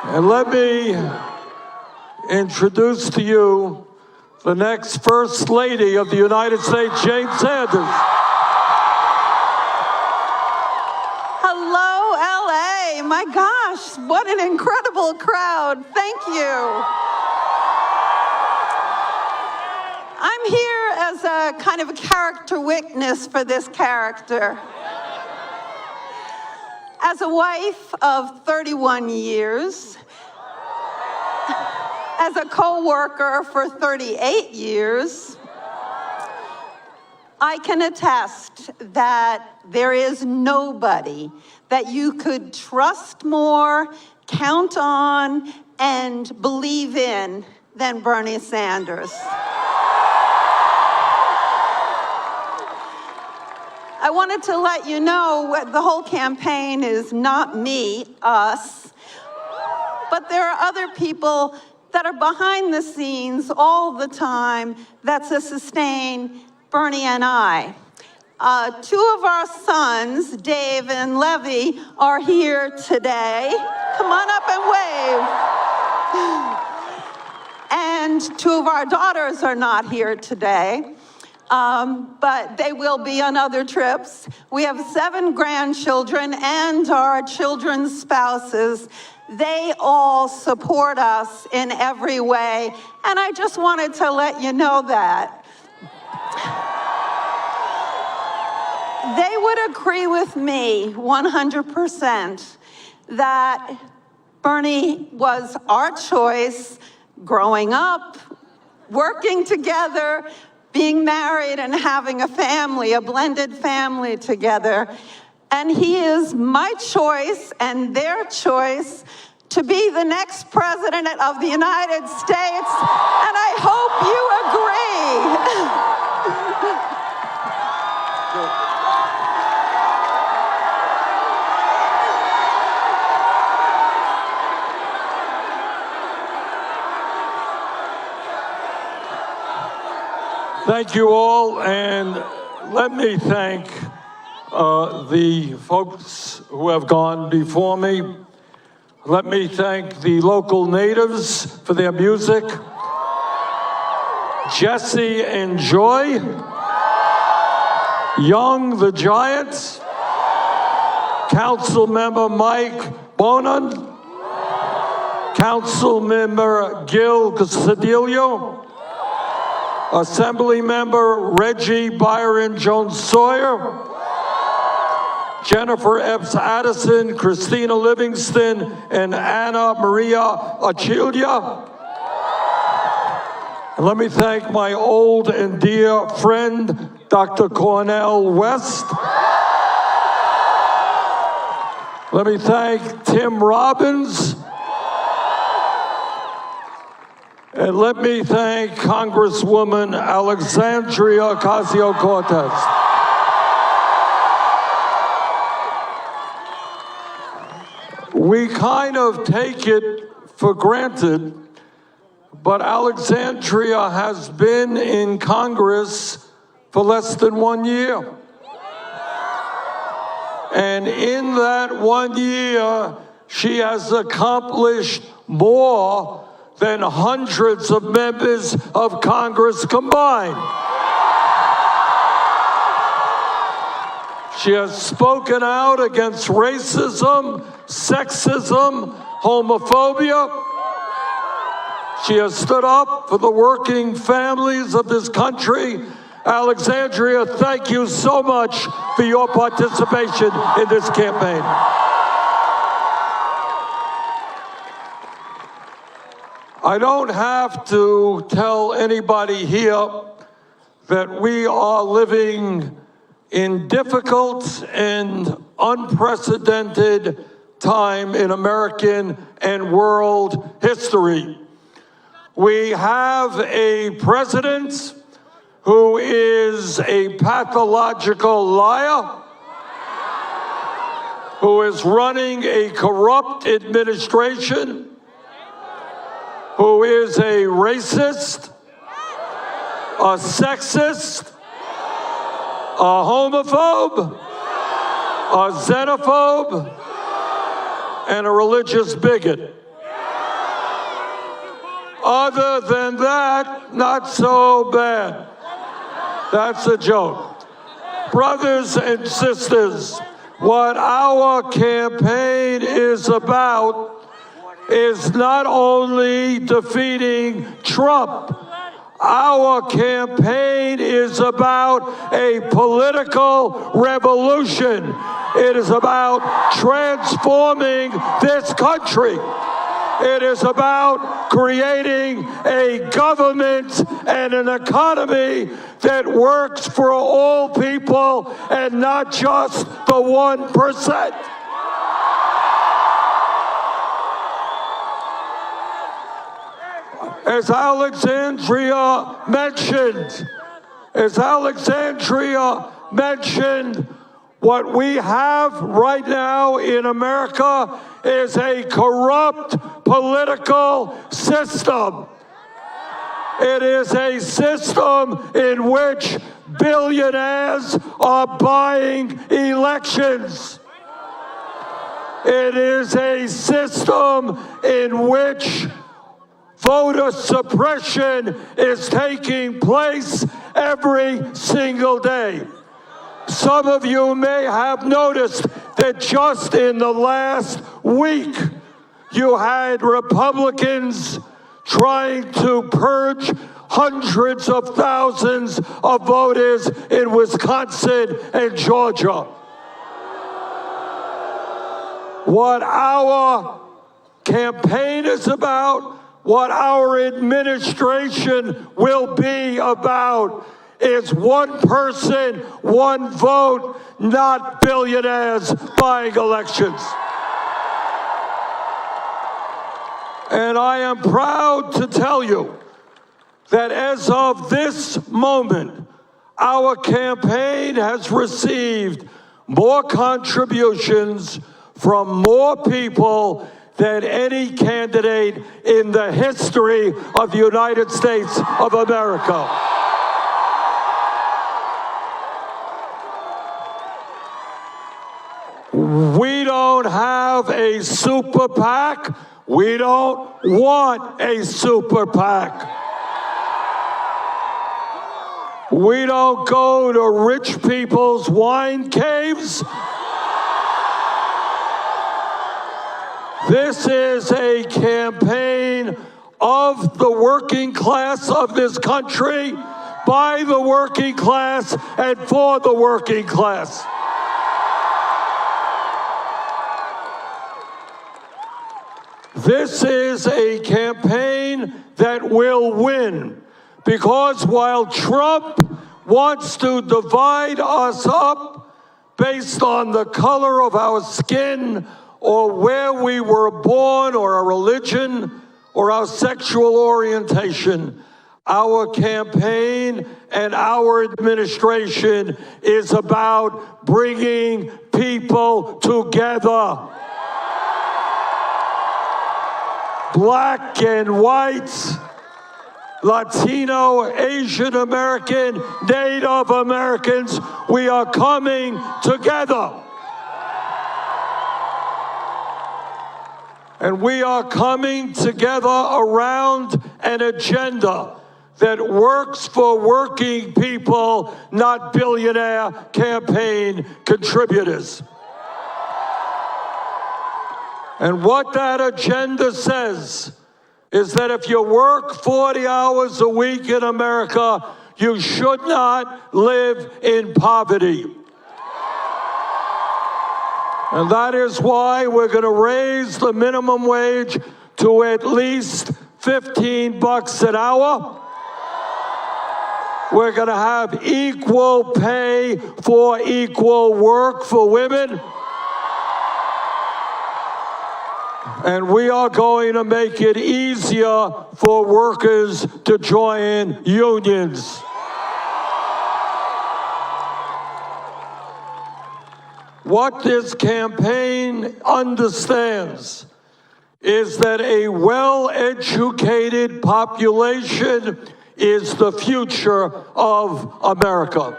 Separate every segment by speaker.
Speaker 1: And let me introduce to you the next First Lady of the United States, Jane Sanders.
Speaker 2: Hello, LA. My gosh, what an incredible crowd. Thank you. I'm here as a kind of a character witness for this character. As a wife of 31 years, as a co-worker for 38 years, I can attest that there is nobody that you could trust more, count on, and believe in than Bernie Sanders. I wanted to let you know what the whole campaign is not me, us, but there are other people that are behind the scenes all the time that sustain Bernie and I. Two of our sons, Dave and Levy, are here today. Come on up and wave. And two of our daughters are not here today. But they will be on other trips. We have 7 grandchildren and our children's spouses. They all support us in every way, and I just wanted to let you know that. They would agree with me 100% that Bernie was our choice growing up, working together, being married and having a family, a blended family together. And he is my choice and their choice to be the next president of the United States. And I hope you
Speaker 1: agree. Thank you all, and let me thank the folks who have gone before me. Let me thank the local natives for their music. Jesse and Joy, Young the Giants, Council Member Mike Bonan, Council Member Gil Casadillo, Assembly Member Reggie Byron Jones-Sawyer, Jennifer Epps Addison, Christina Livingston, and Anna Maria Achilia. And let me thank my old and dear friend, Dr. Cornel West. Let me thank Tim Robbins. And let me thank Congresswoman Alexandria Ocasio-Cortez. We kind of take it for granted, but Alexandria has been in Congress for less than 1 year. And in that 1 year, she has accomplished more than hundreds of members of Congress combined. She has spoken out against racism, sexism, homophobia. She has stood up for the working families of this country. Alexandria, thank you so much for your participation in this campaign. I don't have to tell anybody here that we are living in difficult and unprecedented time in American and world history. We have a president who is a pathological liar, who is running a corrupt administration, who is a racist, a sexist, a homophobe, a xenophobe, and a religious bigot. Other than that, not so bad. That's a joke. Brothers and sisters, what our campaign is about is not only defeating Trump. Our campaign is about a political revolution. It is about transforming this country. It is about creating a government and an economy that works for all people and not just the 1%. As Alexandria mentioned, what we have right now in America is a corrupt political system. It is a system in which billionaires are buying elections. It is a system in which voter suppression is taking place every single day. Some of you may have noticed that just in the last week, you had Republicans trying to purge hundreds of thousands of voters in Wisconsin and Georgia. What our campaign is about, what our administration will be about, is one person, one vote, not billionaires buying elections. And I am proud to tell you that as of this moment, our campaign has received more contributions from more people than any candidate in the history of the United States of America. We don't have a super PAC. We don't want a super PAC. We don't go to rich people's wine caves. This is a campaign of the working class of this country, by the working class, and for the working class. This is a campaign that will win, because while Trump wants to divide us up based on the color of our skin, or where we were born, or our religion, or our sexual orientation, our campaign and our administration is about bringing people together. Black and white, Latino, Asian American, Native Americans, we are coming together. And we are coming together around an agenda that works for working people, not billionaire campaign contributors. And what that agenda says is that if you work 40 hours a week in America, you should not live in poverty. And that is why we're going to raise the minimum wage to at least $15 an hour. We're going to have equal pay for equal work for women. And we are going to make it easier for workers to join unions. What this campaign understands is that a well-educated population is the future of America.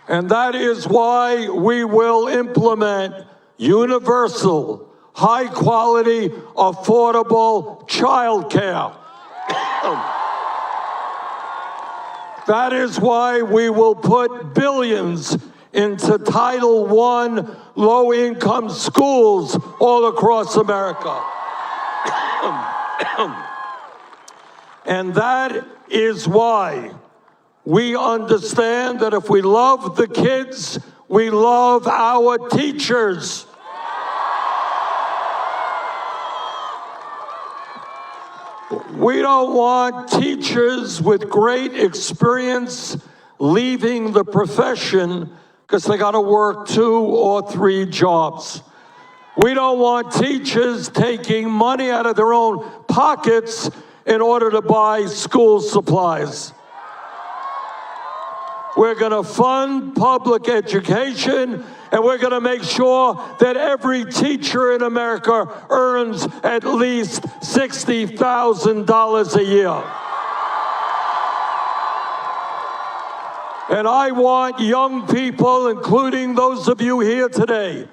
Speaker 1: And that is why we will implement universal, high-quality, affordable child care. That is why we will put billions into Title I low-income schools all across America. And that is why we understand that if we love the kids, we love our teachers. We don't want teachers with great experience leaving the profession because they got to work 2 or 3 jobs. We don't want teachers taking money out of their own pockets in order to buy school supplies. We're going to fund public education, and we're going to make sure that every teacher in America earns at least $60,000 a year. And I want young people, including those of you here today,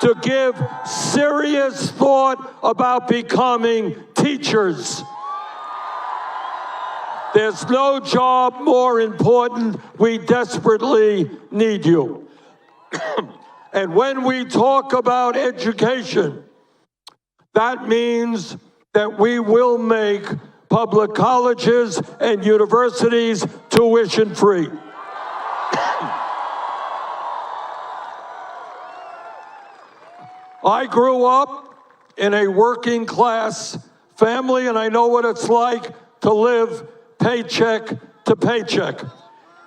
Speaker 1: to give serious thought about becoming teachers. There's no job more important. We desperately need you. And when we talk about education, that means that we will make public colleges and universities tuition-free. I grew up in a working-class family, and I know what it's like to live paycheck to paycheck.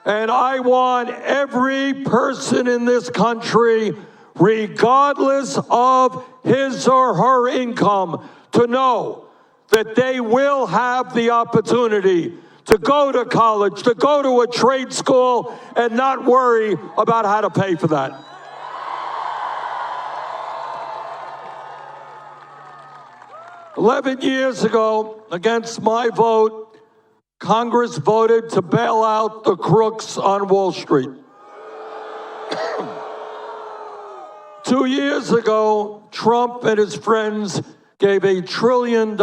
Speaker 1: And I want every person in this country, regardless of his or her income, to know that they will have the opportunity to go to college, to go to a trade school, and not worry about how to pay for that. "11 years ago, against my vote, Congress voted to bail out the crooks on Wall Street. 2 years ago, Trump and his friends gave $1 trillion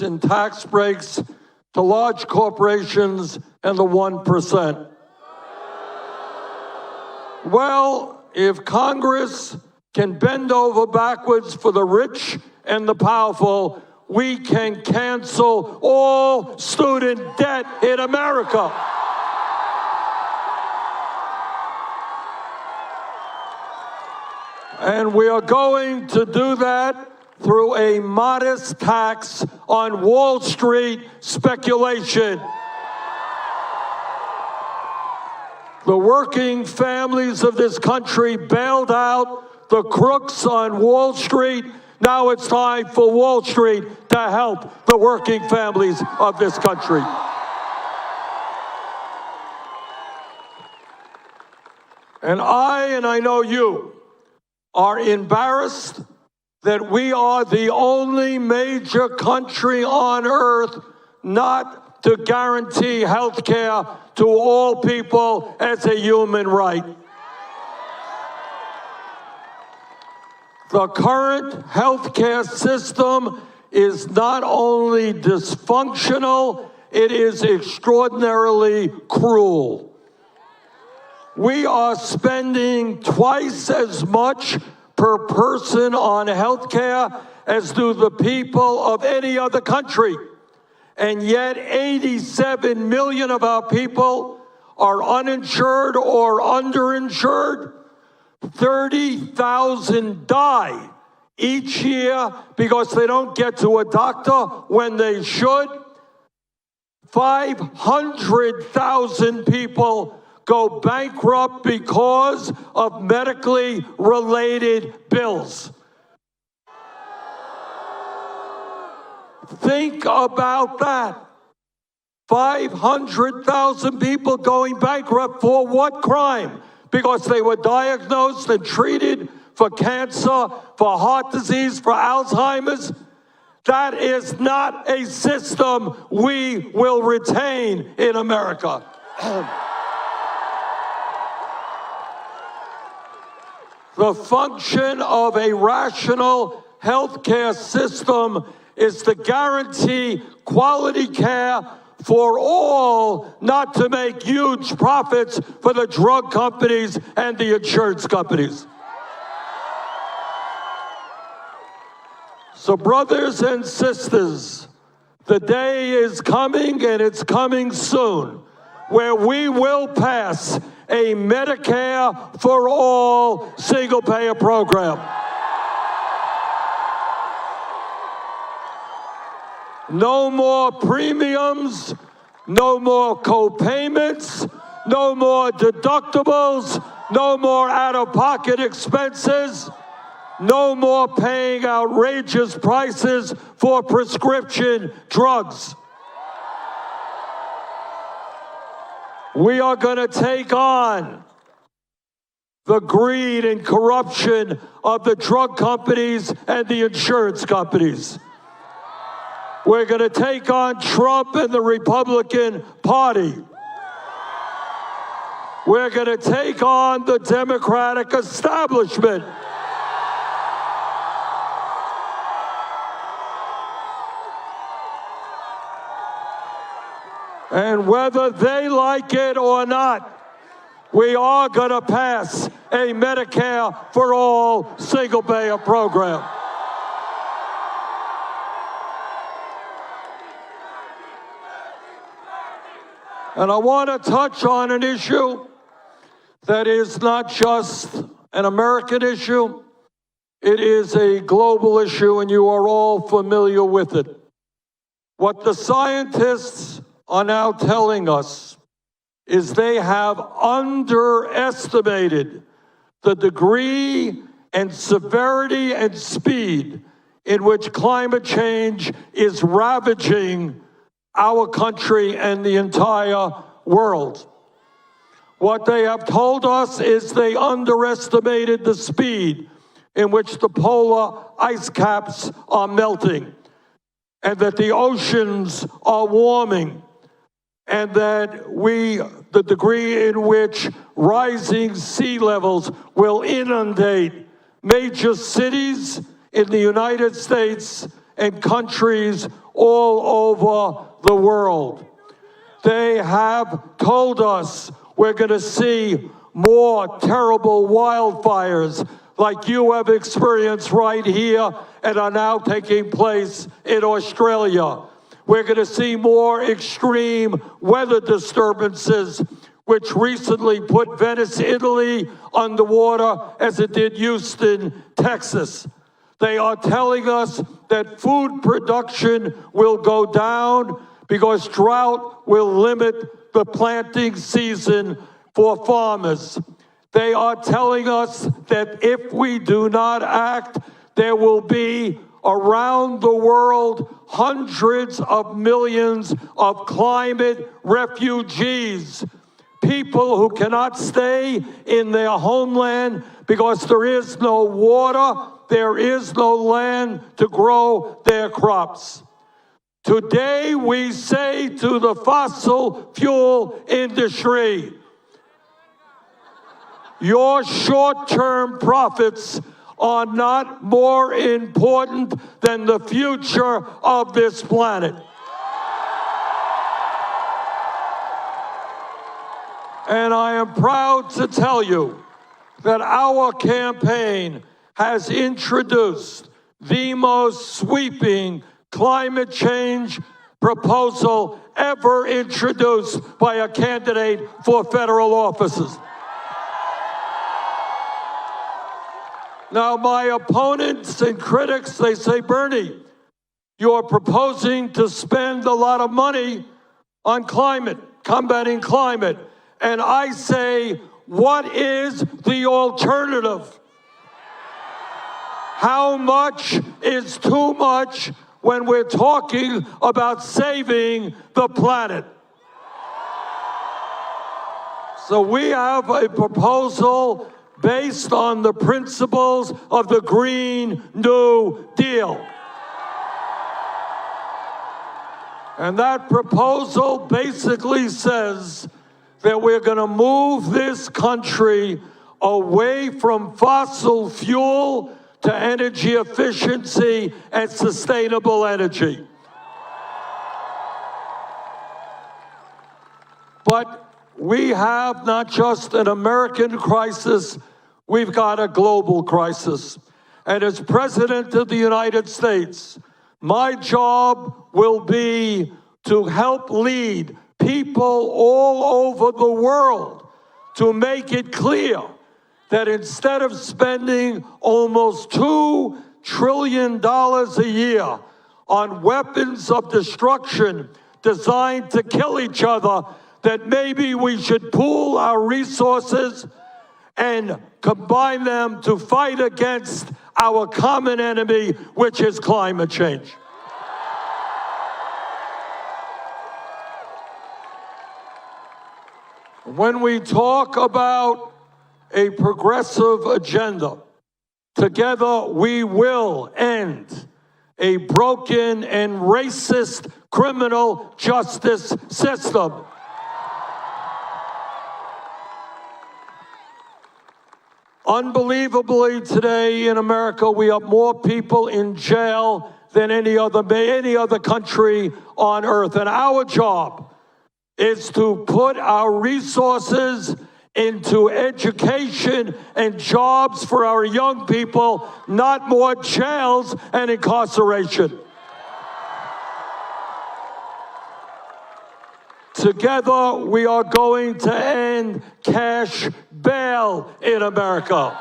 Speaker 1: in tax breaks to large corporations and the 1%. Well, if Congress can bend over backwards for the rich and the powerful, we can cancel all student debt in America. And we are going to do that through a modest tax on Wall Street speculation. The working families of this country bailed out the crooks on Wall Street. Now it's time for Wall Street to help the working families of this country. And I know you, are embarrassed that we are the only major country on earth not to guarantee health care to all people as a human right. The current healthcare system is not only dysfunctional, it is extraordinarily cruel. We are spending twice as much per person on healthcare as do the people of any other country. And yet 87 million of our people are uninsured or underinsured. 30,000 die each year because they don't get to a doctor when they should. 500,000 people go bankrupt because of medically related bills. Think about that. 500,000 people going bankrupt for what crime? Because they were diagnosed and treated for cancer, for heart disease, for Alzheimer's. That is not a system we will retain in America. The function of a rational healthcare system is to guarantee quality care for all, not to make huge profits for the drug companies and the insurance companies. So brothers and sisters, the day is coming, and it's coming soon, where we will pass a Medicare for all single-payer program. No more premiums, no more co-payments, no more deductibles, no more out-of-pocket expenses, no more paying outrageous prices for prescription drugs. We are going to take on the greed and corruption of the drug companies and the insurance companies. We're going to take on Trump and the Republican Party. We're going to take on the Democratic establishment. And whether they like it or not, we are going to pass a Medicare for all single-payer program. And I want to touch on an issue that is not just an American issue. It is a global issue, and you are all familiar with it. What the scientists are now telling us is they have underestimated the degree and severity and speed in which climate change is ravaging our country and the entire world. What they have told us is they underestimated the speed in which the polar ice caps are melting, and that the oceans are warming, and that the degree in which rising sea levels will inundate major cities in the United States and countries all over the world. They have told us we're going to see more terrible wildfires like you have experienced right here and are now taking place in Australia. We're going to see more extreme weather disturbances, which recently put Venice, Italy underwater as it did Houston, Texas. They are telling us that food production will go down because drought will limit the planting season for farmers. They are telling us that if we do not act, there will be around the world hundreds of millions of climate refugees, people who cannot stay in their homeland because there is no water, there is no land to grow their crops. Today we say to the fossil fuel industry, your short-term profits are not more important than the future of this planet. And I am proud to tell you that our campaign has introduced the most sweeping climate change proposal ever introduced by a candidate for federal offices. Now, my opponents and critics, they say, Bernie, you're proposing to spend a lot of money on climate, combating climate. And I say, what is the alternative? How much is too much when we're talking about saving the planet? So we have a proposal based on the principles of the Green New Deal. And that proposal basically says that we're going to move this country away from fossil fuel to energy efficiency and sustainable energy. But we have not just an American crisis, we've got a global crisis. And as President of the United States, my job will be to help lead people all over the world to make it clear that instead of spending almost $2 trillion a year on weapons of destruction designed to kill each other, that maybe we should pool our resources and combine them to fight against our common enemy, which is climate change. When we talk about a progressive agenda, together we will end a broken and racist criminal justice system. Unbelievably, today in America, we have more people in jail than any other country on earth. And our job is to put our resources into education and jobs for our young people, not more jails and incarceration. Together, we are going to end cash bail in America.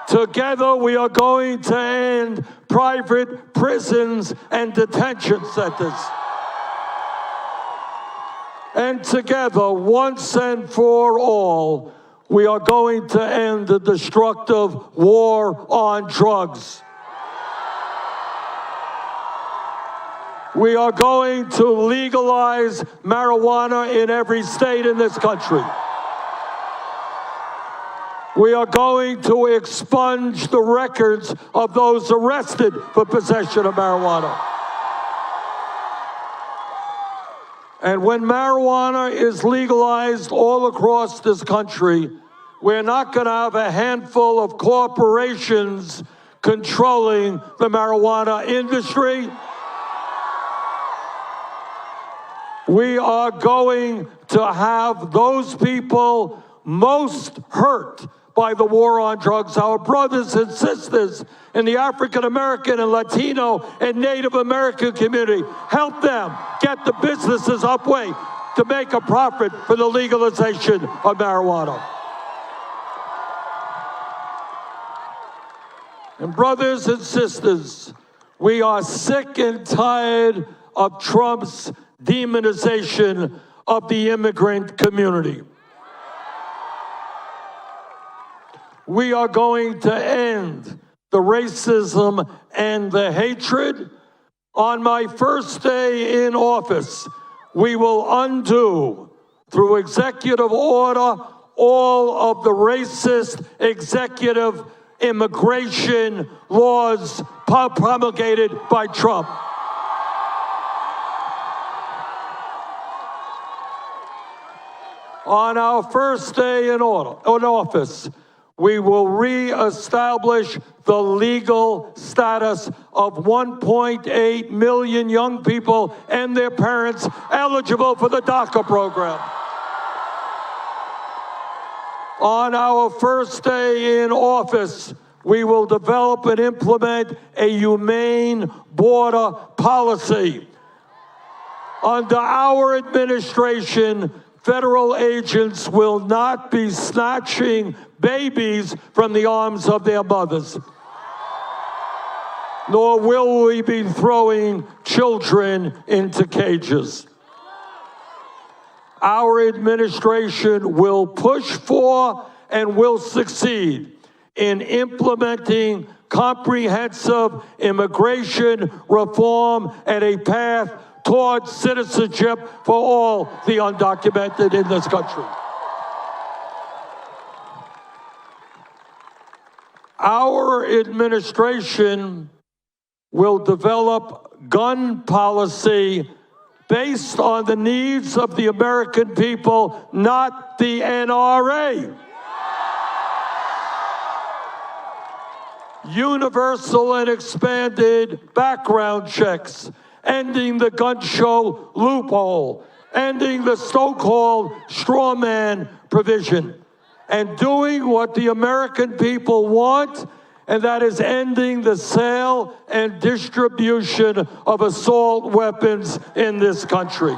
Speaker 1: Together, we are going to end private prisons and detention centers. And together, once and for all, we are going to end the destructive war on drugs. We are going to legalize marijuana in every state in this country. We are going to expunge the records of those arrested for possession of marijuana. And when marijuana is legalized all across this country, we're not going to have a handful of corporations controlling the marijuana industry. We are going to have those people most hurt by the war on drugs, our brothers and sisters in the African American and Latino and Native American community. Help them get the businesses upway to make a profit for the legalization of marijuana. And brothers and sisters, we are sick and tired of Trump's demonization of the immigrant community. We are going to end the racism and the hatred. On my first day in office, we will undo, through executive order, all of the racist executive immigration laws promulgated by Trump. On our first day in office, we will reestablish the legal status of 1.8 million young people and their parents eligible for the DACA program. On our first day in office, we will develop and implement a humane border policy. Under our administration, federal agents will not be snatching babies from the arms of their mothers, nor will we be throwing children into cages. Our administration will push for and will succeed in implementing comprehensive immigration reform and a path towards citizenship for all the undocumented in this country. Our administration will develop gun policy based on the needs of the American people, not the NRA. universal and expanded background checks, ending the gun show loophole, ending the so-called straw man provision, and doing what the American people want, and that is ending the sale and distribution of assault weapons in this country.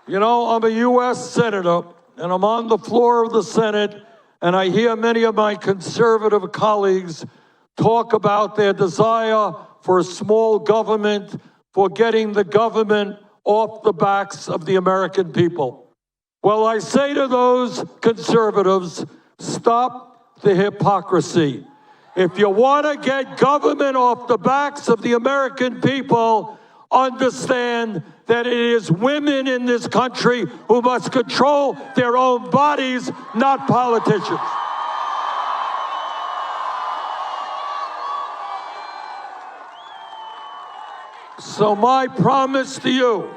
Speaker 1: You know, I'm a U.S. Senator, and I'm on the floor of the Senate, and I hear many of my conservative colleagues talk about their desire for small government, for getting the government off the backs of the American people. Well, I say to those conservatives, stop the hypocrisy. If you want to get government off the backs of the American people, understand that it is women in this country who must control their own bodies, not politicians. So my promise to you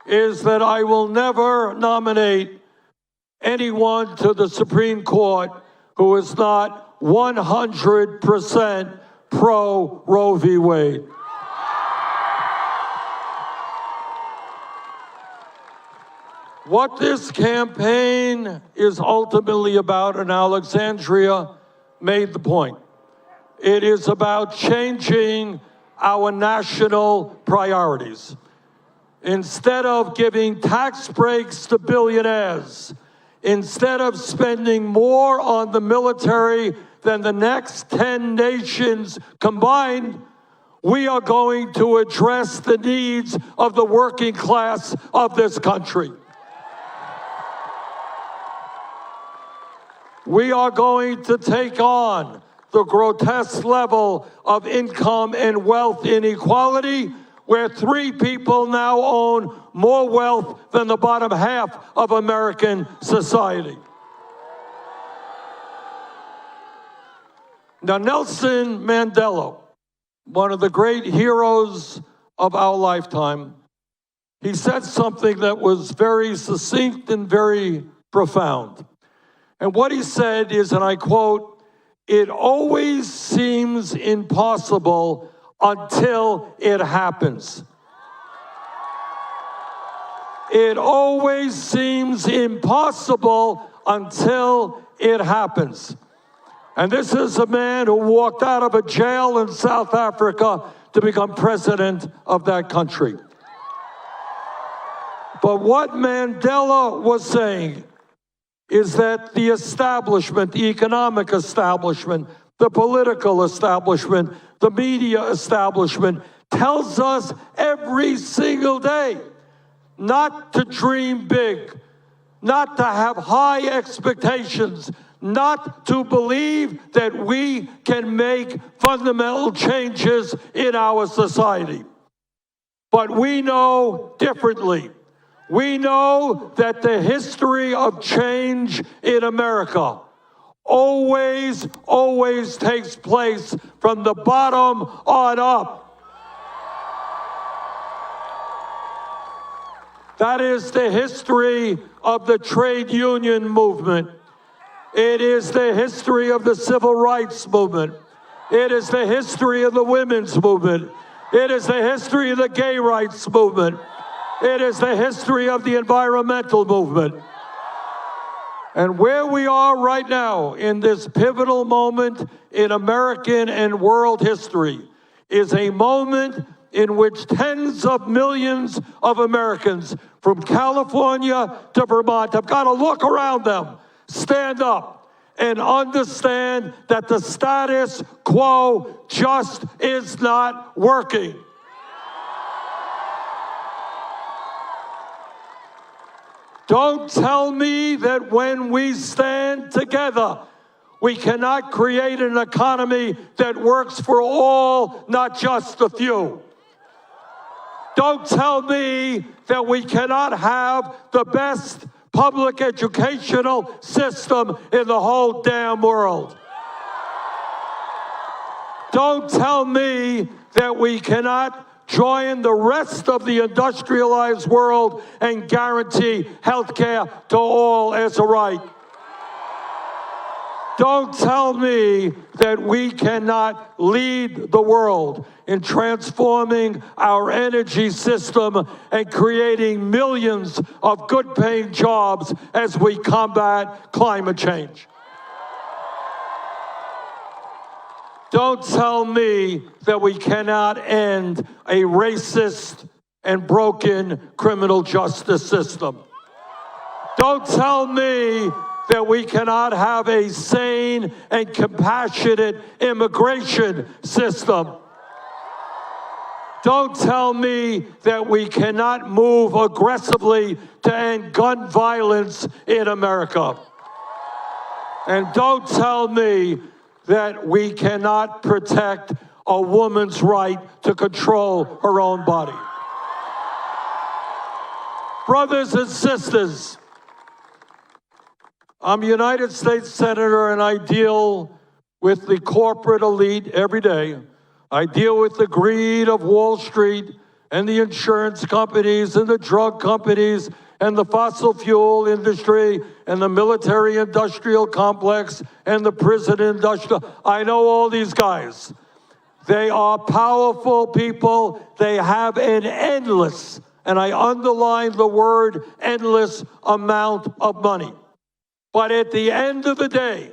Speaker 1: is that I will never nominate anyone to the Supreme Court who is not 100% pro Roe v. Wade. What this campaign is ultimately about, and Alexandria made the point, it is about changing our national priorities. Instead of giving tax breaks to billionaires, instead of spending more on the military than the next 10 nations combined, we are going to address the needs of the working class of this country. We are going to take on the grotesque level of income and wealth inequality, where 3 people now own more wealth than the bottom half of American society. Now, Nelson Mandela, one of the great heroes of our lifetime, he said something that was very succinct and very profound. And what he said is, and I quote, "It always seems impossible until it happens." It always seems impossible until it happens. And this is a man who walked out of a jail in South Africa to become president of that country. But what Mandela was saying is that the establishment, the economic establishment, the political establishment, the media establishment tells us every single day not to dream big, not to have high expectations, not to believe that we can make fundamental changes in our society. But we know differently. We know that the history of change in America always takes place from the bottom on up. That is the history of the trade union movement. It is the history of the civil rights movement. It is the history of the women's movement. It is the history of the gay rights movement. It is the history of the environmental movement. And where we are right now in this pivotal moment in American and world history is a moment in which tens of millions of Americans from California to Vermont have got to look around them, stand up, and understand that the status quo just is not working. Don't tell me that when we stand together, we cannot create an economy that works for all, not just a few. Don't tell me that we cannot have the best public educational system in the whole damn world. Don't tell me that we cannot join the rest of the industrialized world and guarantee health care to all as a right. Don't tell me that we cannot lead the world in transforming our energy system and creating millions of good-paying jobs as we combat climate change. Don't tell me that we cannot end a racist and broken criminal justice system. Don't tell me that we cannot have a sane and compassionate immigration system. Don't tell me that we cannot move aggressively to end gun violence in America. And don't tell me that we cannot protect a woman's right to control her own body. Brothers and sisters, I'm a United States Senator, and I deal with the corporate elite every day. I deal with the greed of Wall Street and the insurance companies and the drug companies and the fossil fuel industry and the military-industrial complex and the prison industrial. I know all these guys. They are powerful people. They have an endless, and I underline the word endless, amount of money. But at the end of the day,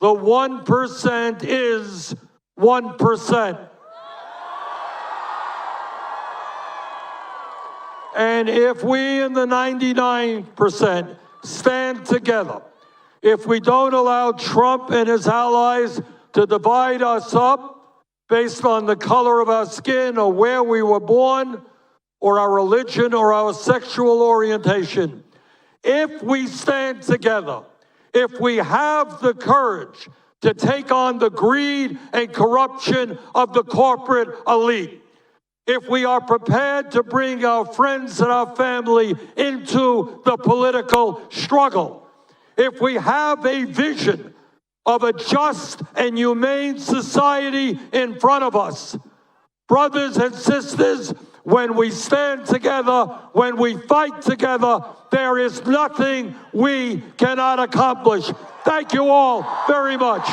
Speaker 1: the 1% is 1%. And if we in the 99% stand together, if we don't allow Trump and his allies to divide us up based on the color of our skin or where we were born or our religion or our sexual orientation, if we stand together, if we have the courage to take on the greed and corruption of the corporate elite, if we are prepared to bring our friends and our family into the political struggle, if we have a vision of a just and humane society in front of us, brothers and sisters, when we stand together, when we fight together, there is nothing we cannot accomplish. Thank you all very much.